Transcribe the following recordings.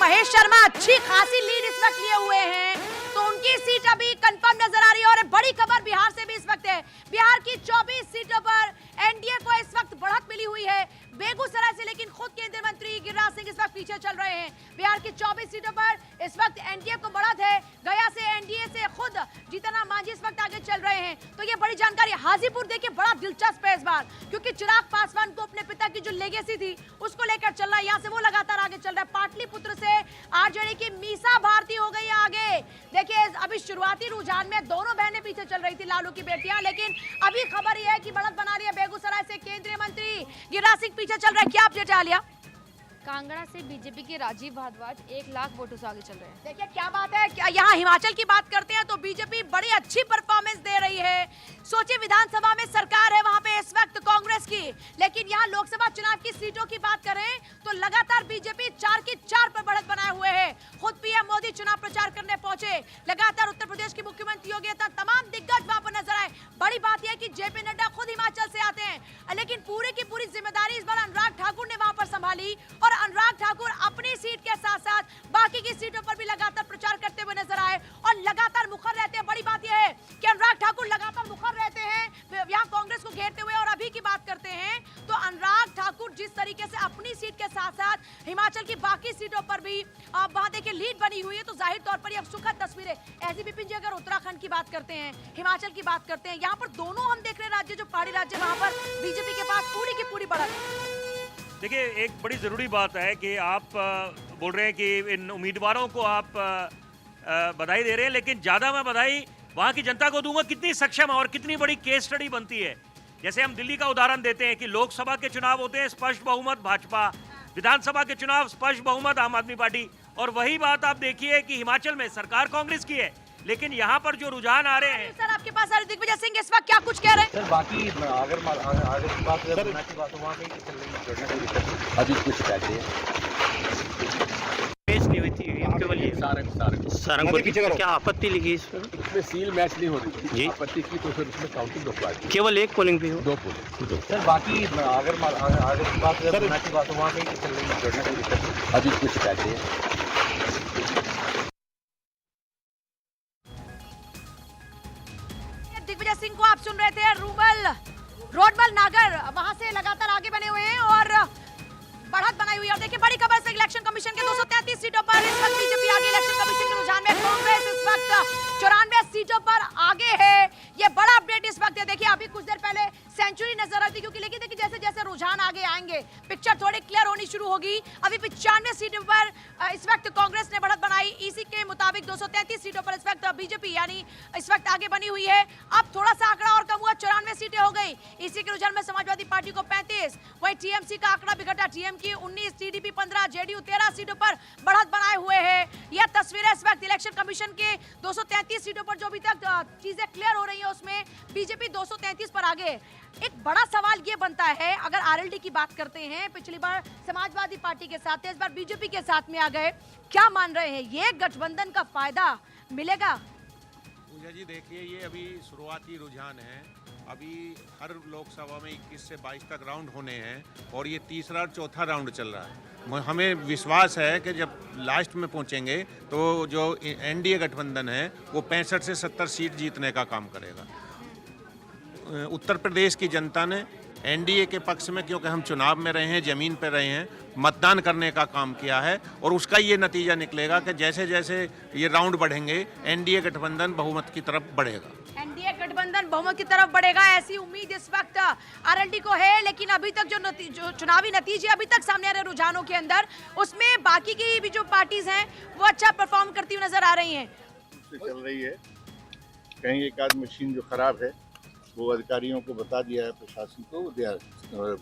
महेश शर्मा अच्छी खासी लीड इस वक्त लिए हुए हैं, तो उनकी सीट अभी कंफर्म नजर आ रही है। और बड़ी खबर बिहार से भी इस वक्त है, बिहार की 24 सीटों पर एनडीए को इस वक्त बढ़त मिली हुई है। बेगूसराय से लेकिन खुद केंद्रीय मंत्री गिरिराज सिंह इस वक्त पीछे चल रहे हैं। बिहार की 24 सीटों पर इस वक्त एनडीए को बढ़त है। गया से एनडीए से खुद जीतन राम मांझी इस वक्त आगे चल रहे हैं। तो ये बड़ी जानकारी। हाजीपुर देखिए बड़ा दिलचस्प है इस बार, क्योंकि चिराग पासवान को अपने पिता की जो लेगेसी थी उसको लेकर चल रहा है, यहाँ से वो लगातार आगे चल रहा है। पाटलिपुत्र से आरजेडी की मीसा भारती हो गई आगे। देखिए अभी शुरुआती रुझान में दोनों बहनें पीछे चल रही थी, लालू की बेटियां, लेकिन अभी खबर यह है कि बढ़त बना रही है बेगूसराय से केंद्रीय मंत्री गिरिराज सिंह पीछे चल रहे हैं। क्या अपडेट आलिया? कांगड़ा से बीजेपी के राजीव भारद्वाज 1 लाख वोटों से आगे चल रहे हैं। देखिए क्या बात है, यहाँ हिमाचल की बात करते हैं तो बीजेपी बड़ी अच्छी परफॉर्मेंस दे रही है। सोचिए विधानसभा में सरकार है वहां पे इस वक्त कांग्रेस की, लेकिन यहाँ लोकसभा चुनाव की सीटों की बात करें तो लगातार बीजेपी 4 की 4 पर बढ़त बनाए हुए है। खुद पीएम मोदी चुनाव प्रचार करने पहुंचे, लगातार उत्तर प्रदेश के मुख्यमंत्री योगी तमाम दिग्गज वहां पर नजर आए। बड़ी बात यह कि जेपी नड्डा खुद हिमाचल से आते हैं, लेकिन पूरी की पूरी जिम्मेदारी इस बार अनुराग ठाकुर ने वहां पर संभाली और अनुराग ठाकुर अपनी सीट के साथ साथ बाकी की सीटों पर भी लगातार प्रचार करते हुए नजर आए और लगातार मुखर रहते हैं। बड़ी बात यह है कि अनुराग ठाकुर लगातार मुखर रहते हैं यहाँ कांग्रेस को घेरते हुए। और अभी की बात करते हैं तो अनुराग ठाकुर जिस तरीके से अपनी सीट के साथ साथ हिमाचल की बाकी सीटों पर भी वहां देखिए लीड बनी हुई है, तो जाहिर तौर पर यह सुखद तस्वीर है। ऐसी विपिन जी अगर उत्तराखंड की बात करते हैं, हिमाचल की बात करते हैं, यहाँ पर दोनों हम देख रहे हैं राज्य जो पहाड़ी राज्य वहां पर बीजेपी के पास पूरी की पूरी बढ़त। देखिए एक बड़ी ज़रूरी बात है कि आप बोल रहे हैं कि इन उम्मीदवारों को आप बधाई दे रहे हैं, लेकिन ज़्यादा मैं बधाई वहाँ की जनता को दूंगा कितनी सक्षम और कितनी बड़ी केस स्टडी बनती है। जैसे हम दिल्ली का उदाहरण देते हैं कि लोकसभा के चुनाव होते हैं स्पष्ट बहुमत भाजपा, विधानसभा के चुनाव स्पष्ट बहुमत आम आदमी पार्टी, और वही बात आप देखिए कि हिमाचल में सरकार कांग्रेस की है, लेकिन यहाँ पर जो रुझान आ रहे हैं। सर आपके पास दिग्विजय सिंह इस वक्त क्या कुछ कह रहे हैं? सर बाकी अगर आगे की बात वहाँ पे चल रही अभी कुछ कहते हैं नहीं हुई थी केवल ये सारंगपुर की क्या आपत्ति लिखी इसमें सील मैच नहीं हो रही जी, आपत्ति की तो फिर उसमें काउंटिंग रुकवा दी। केवल एक पोलिंग भी हो, 2 पोलिंग। सर बाकी अगर आगे की बात वहाँ पे चल रही अभी कुछ कहते हैं। दिग्विजय सिंह को आप सुन रहे थे। रोडमल नागर वहां से लगातार आगे बने हुए हैं और बढ़त बनाई हुई है। और देखिए बड़ी खबर से इलेक्शन कमीशन के 233 सीटों पर इस वक्त बीजेपी आगे। इलेक्शन कमीशन के रुझान में कांग्रेस इस वक्त 94 सीटों पर आगे है। ये बड़ा अपडेट इस वक्त है। देखिए अभी कुछ देर पहले सेंचुरी नजर आती, क्योंकि लेकिन देखिए जैसे जैसे रुझान आगे आएंगे पिक्चर थोड़ी क्लियर होनी शुरू होगी। अभी 95 सीटों पर इस वक्त कांग्रेस ने बढ़त बनाई। इसी के मुताबिक 233 सीटों पर इस वक्त बीजेपी यानी इस वक्त आगे बनी हुई है। अब थोड़ा सा आंकड़ा और कम हुआ, 94 सीटें हो गई। इसी के रुझान में समाजवादी पार्टी को 35, वही टीएमसी का आंकड़ा भी घटा, टीएम की 19, टीडीपी 15, जेडीयू 13 सीटों पर बढ़त बनाए हुए है। यह तस्वीर है इस वक्त इलेक्शन कमीशन के 233 सीटों पर जो अभी तक चीजें क्लियर हो रही है उसमें बीजेपी 233 पर आगे। एक बड़ा सवाल ये बनता है, अगर आरएलडी की बात करते हैं, पिछली बार समाजवादी पार्टी के साथ थे, इस बार बीजेपी के साथ में आ गए, क्या मान रहे हैं ये गठबंधन का फायदा मिलेगा? पूजा जी देखिए ये अभी शुरुआती रुझान है। अभी हर लोकसभा में 21 से 22 तक राउंड होने हैं और ये तीसरा और चौथा राउंड चल रहा है। हमें विश्वास है कि जब लास्ट में पहुंचेंगे तो जो एनडीए गठबंधन है वो 65 से 70 सीट जीतने का काम करेगा। उत्तर प्रदेश की जनता ने एनडीए के पक्ष में, क्योंकि हम चुनाव में रहे हैं, ज़मीन पर रहे हैं, मतदान करने का काम किया है और उसका ये नतीजा निकलेगा कि जैसे जैसे ये राउंड बढ़ेंगे एनडीए गठबंधन बहुमत की तरफ बढ़ेगा। एनडीए गठबंधन बहुमत की तरफ बढ़ेगा, ऐसी उम्मीद इस वक्त आरएलडी को है। लेकिन अभी तक जो चुनावी नतीजे अभी तक सामने आ रहे रुझानों के अंदर, उसमें बाकी की भी जो पार्टीज हैं वो अच्छा परफॉर्म करती हुई नजर आ रही हैं। चल रही है, कहीं एक आध मशीन जो खराब है वो अधिकारियों को बता दिया है, प्रशासन को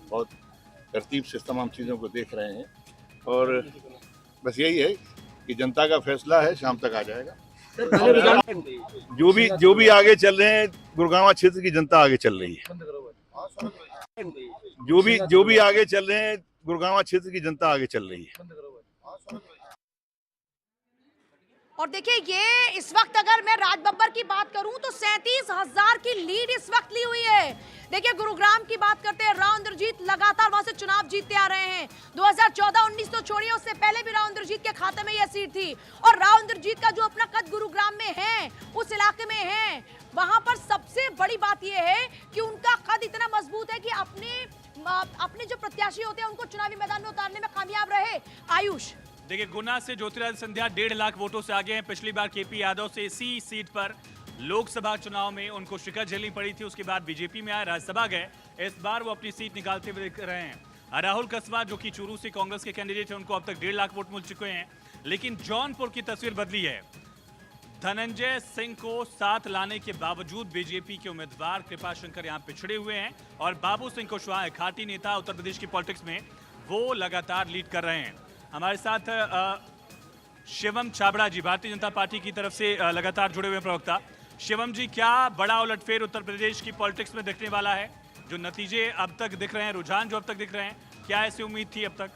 बहुत तरतीब से तमाम चीज़ों को देख रहे हैं और बस यही है कि जनता का फैसला है, शाम तक आ जाएगा। जो भी आगे चल रहे हैं, गुड़गांव क्षेत्र की जनता आगे चल रही है। जो भी आगे चल रहे हैं, गुड़गांव क्षेत्र की जनता आगे चल रही है। और देखिए ये इस वक्त अगर मैं राज बब्बर की बात करूं तो 37,000 की लीड इस वक्त ली हुई है। देखिए गुरुग्राम की बात करते हैं, राव इंद्रजीत लगातार वहां से चुनाव जीतते आ रहे हैं। 2014-19 तो छोड़िए, उससे पहले भी राव इंद्रजीत के खाते में यह सीट थी। और राव इंद्रजीत का जो अपना कद गुरुग्राम में है, उस इलाके में है, वहां पर सबसे बड़ी बात यह है कि उनका कद इतना मजबूत है कि अपने जो प्रत्याशी होते हैं उनको चुनावी मैदान में उतारने में कामयाब रहे। आयुष, देखिए गुना से ज्योतिरादित्य सिंधिया 1.5 लाख वोटों से आगे हैं। पिछली बार केपी यादव से इसी सीट पर लोकसभा चुनाव में उनको शिकस्त झेलनी पड़ी थी, उसके बाद बीजेपी में आए, राज्यसभा गए। इस बार वो अपनी सीट निकालते हुए दिख रहे हैं। राहुल कस्वां जो कि चूरू से कांग्रेस के कैंडिडेट हैं, उनको अब तक 1.5 लाख वोट मिल चुके हैं। लेकिन जौनपुर की तस्वीर बदली है। धनंजय सिंह को साथ लाने के बावजूद बीजेपी के उम्मीदवार कृपाशंकर यहां पिछड़े हुए हैं और बाबू सिंह कुशवाहा खाटी नेता उत्तर प्रदेश की पॉलिटिक्स में, वो लगातार लीड कर रहे हैं। हमारे साथ शिवम छाबड़ा जी भारतीय जनता पार्टी की तरफ से लगातार जुड़े हुए प्रवक्ता। शिवम जी, क्या बड़ा उलटफेर उत्तर प्रदेश की पॉलिटिक्स में दिखने वाला है? जो नतीजे अब तक दिख रहे हैं, रुझान जो अब तक दिख रहे हैं, क्या ऐसी उम्मीद थी अब तक?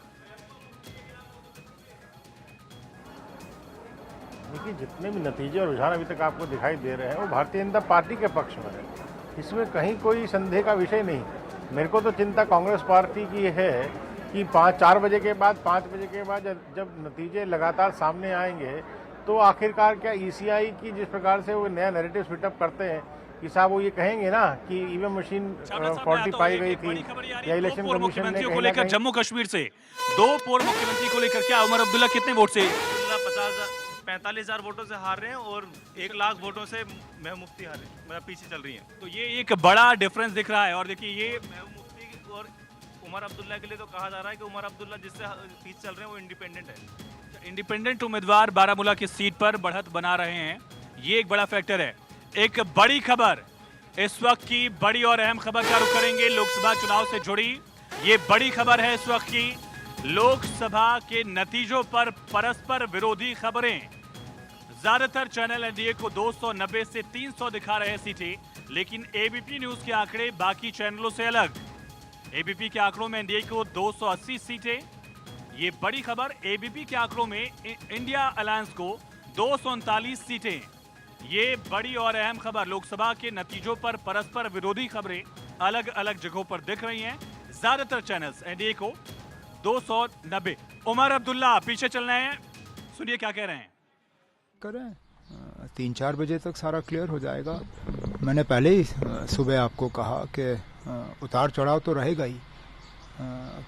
देखिए, जितने भी नतीजे और रुझान अभी तक आपको दिखाई दे रहे हैं वो भारतीय जनता पार्टी के पक्ष में है। इसमें कहीं कोई संदेह का विषय नहीं। मेरे को तो चिंता कांग्रेस पार्टी की है कि 4 बजे के बाद 5 बजे के बाद जब नतीजे लगातार सामने आएंगे तो आखिरकार क्या ईसीआई की जिस प्रकार से वो नया नैरेटिव फिटअप करते हैं कि साहब वो ये कहेंगे ना कि ईवीएम मशीन फॉल्टी पाई गई थी या इलेक्शन कमीशन ने को लेकर जम्मू कश्मीर से 2 पूर्व मुख्यमंत्री को लेकर क्या उमर अब्दुल्ला कितने वोट से? 45,000 वोटों से हार रहे हैं और 1 लाख वोटों से महबूब मुफ्ती हारे, मतलब पीछे चल रही है। तो ये एक बड़ा डिफरेंस दिख रहा है। और देखिए ये महबूब मुफ्ती और उमर अब्दुल्ला के लिए तो कहा जा रहा है कि उमर अब्दुल्ला जिससे पीछे चल रहे हैं वो इंडिपेंडेंट है। इंडिपेंडेंट उम्मीदवार बारामूला की सीट पर बढ़त बना रहे हैं, ये एक बड़ा फैक्टर है। एक बड़ी खबर, इस वक्त की बड़ी और अहम खबर का रुख करेंगे लोकसभा चुनाव से जुड़ी। ये बड़ी खबर है इस वक्त की, लोकसभा के नतीजों पर परस्पर विरोधी खबरें। ज्यादातर चैनल एनडीए को 290 से 300 दिखा रहे हैं सीटें, लेकिन एबीपी न्यूज के आंकड़े बाकी चैनलों से अलग। एबीपी के आंकड़ों में एनडीए को 280 सीटें। ये बड़ी खबर, एबीपी के आंकड़ों में इंडिया अलायंस को 239 सीटें। ये बड़ी और अहम खबर, लोकसभा के नतीजों पर परस्पर विरोधी खबरें अलग अलग जगहों पर दिख रही हैं। ज्यादातर चैनल्स एनडीए को 290। उमर अब्दुल्ला पीछे चल रहे हैं, सुनिए क्या कह रहे हैं। करें 3-4 बजे तक सारा क्लियर हो जाएगा। मैंने पहले ही सुबह आपको कहा कि उतार चढ़ाव तो रहेगा ही,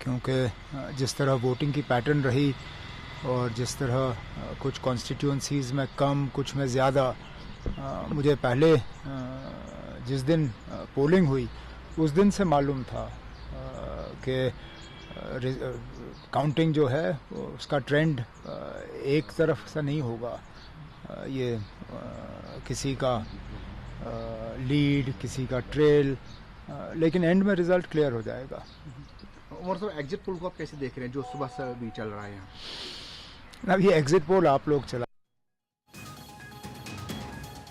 क्योंकि जिस तरह वोटिंग की पैटर्न रही और जिस तरह कुछ कॉन्स्टिट्यूंसीज़ में कम कुछ में ज़्यादा, मुझे पहले जिस दिन पोलिंग हुई उस दिन से मालूम था कि काउंटिंग जो है उसका ट्रेंड एक तरफ से नहीं होगा। ये किसी का लीड, किसी का ट्रेल, लेकिन एंड में रिजल्ट क्लियर हो जाएगा। और तो एग्जिट पोल को आप कैसे देख रहे हैं जो सुबह से भी चल रहा है यहाँ? अब ये एग्जिट पोल आप लोग चला,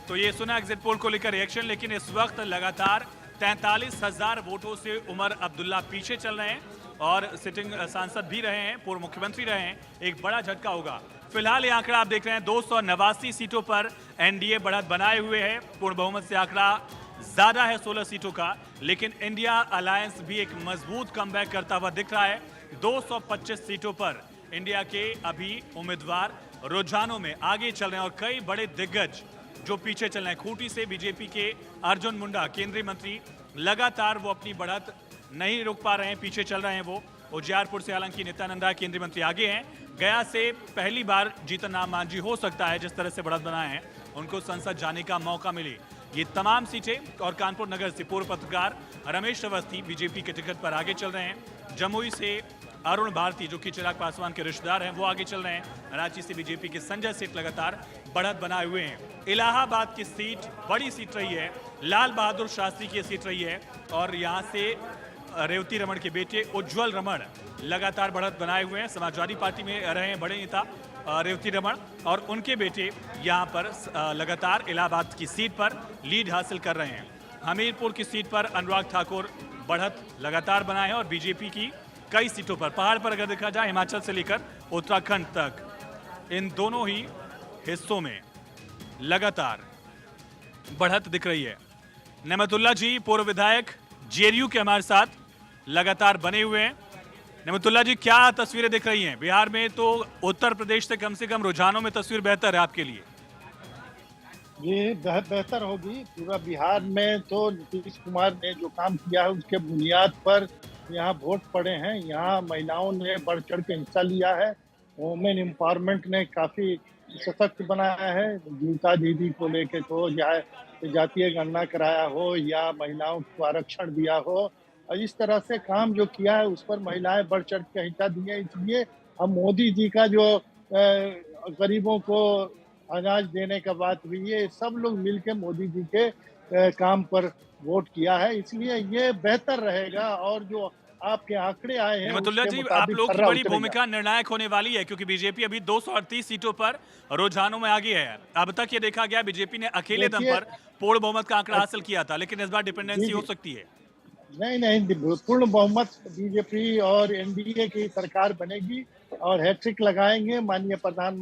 तो ये सुना एग्जिट पोल को लेकर रिएक्शन, लेकिन इस वक्त लगातार 43,000 वोटों से उमर अब्दुल्ला पीछे चल रहे हैं और सिटिंग सांसद भी रहे हैं, पूर्व मुख्यमंत्री रहे हैं। एक बड़ा झटका होगा। फिलहाल ये आंकड़ा आप देख रहे हैं, 289 सीटों पर एनडीए बढ़त बनाए हुए है। पूर्ण बहुमत से आंकड़ा ज्यादा है 16 सीटों का, लेकिन इंडिया अलायंस भी एक मजबूत कमबैक करता हुआ दिख रहा है। 225 सीटों पर इंडिया के अभी उम्मीदवार रुझानों में आगे चल रहे हैं और कई बड़े दिग्गज जो पीछे चल रहे हैं। खूंटी से बीजेपी के अर्जुन मुंडा केंद्रीय मंत्री, लगातार वो अपनी बढ़त नहीं रोक पा रहे हैं, पीछे चल रहे हैं वो। उजियारपुर से हालांकि नित्यानंद राय केंद्रीय मंत्री आगे हैं। गया से पहली बार जीतन राम मांझी हो सकता है, जिस तरह से बढ़त बनाए हैं, उनको संसद जाने का मौका मिले। ये तमाम सीटें। और कानपुर नगर से पूर्व पत्रकार रमेश अवस्थी बीजेपी के टिकट पर आगे चल रहे हैं। जमुई से अरुण भारती जो कि चिराग पासवान के रिश्तेदार हैं, वो आगे चल रहे हैं। रांची से बीजेपी के संजय सेठ लगातार बढ़त बनाए हुए हैं। इलाहाबाद की सीट बड़ी सीट रही है, लाल बहादुर शास्त्री की सीट रही है और यहाँ से रेवती रमन के बेटे उज्जवल रमन लगातार बढ़त बनाए हुए हैं। समाजवादी पार्टी में रहे हैं बड़े नेता रेवती रमन और उनके बेटे यहाँ पर लगातार इलाहाबाद की सीट पर लीड हासिल कर रहे हैं। हमीरपुर की सीट पर अनुराग ठाकुर बढ़त लगातार बनाए हैं और बीजेपी की कई सीटों पर, पहाड़ पर अगर देखा जाए हिमाचल से लेकर उत्तराखंड तक, इन दोनों ही हिस्सों में लगातार बढ़त दिख रही है। नेमतुल्ला जी पूर्व विधायक जेडीयू के हमारे साथ लगातार बने हुए हैं। नेमतुल्लाह जी, क्या तस्वीरें दिख रही हैं? बिहार में तो उत्तर प्रदेश से कम रुझानों में तस्वीर बेहतर है आपके लिए। ये बेहतर होगी। पूरा बिहार में तो नीतीश कुमार ने जो काम किया है उसके बुनियाद पर यहाँ वोट पड़े हैं। यहाँ महिलाओं ने बढ़ चढ़ के हिस्सा लिया है। वुमेन एम्पावरमेंट ने काफ़ी सशक्त बनाया है। गीता दीदी को लेके तो या जातीय गणना कराया हो या महिलाओं को आरक्षण दिया हो, और इस तरह से काम जो किया है उस पर महिलाएं बढ़ चढ़ के हिस्सा दिए। इसलिए हम मोदी जी का जो गरीबों को अनाज देने का बात हुई है, सब लोग मिलकर मोदी जी के काम पर वोट किया है, इसलिए ये बेहतर रहेगा। और जो आपके आंकड़े आए हैं नेमतुल्लाह जी, आप लोग की बड़ी भूमिका निर्णायक होने वाली है, क्योंकि बीजेपी अभी 238 सीटों पर रुझानों में आगे है। अब तक ये देखा गया बीजेपी ने अकेले दम पर पूर्ण बहुमत का आंकड़ा हासिल किया था, लेकिन इस बार डिपेंडेंसी हो सकती है। नहीं, पूर्ण बहुमत बीजेपी और एनडीए की सरकार बनेगी और हैट्रिक लगाएंगे माननीय प्रधानमंत्री।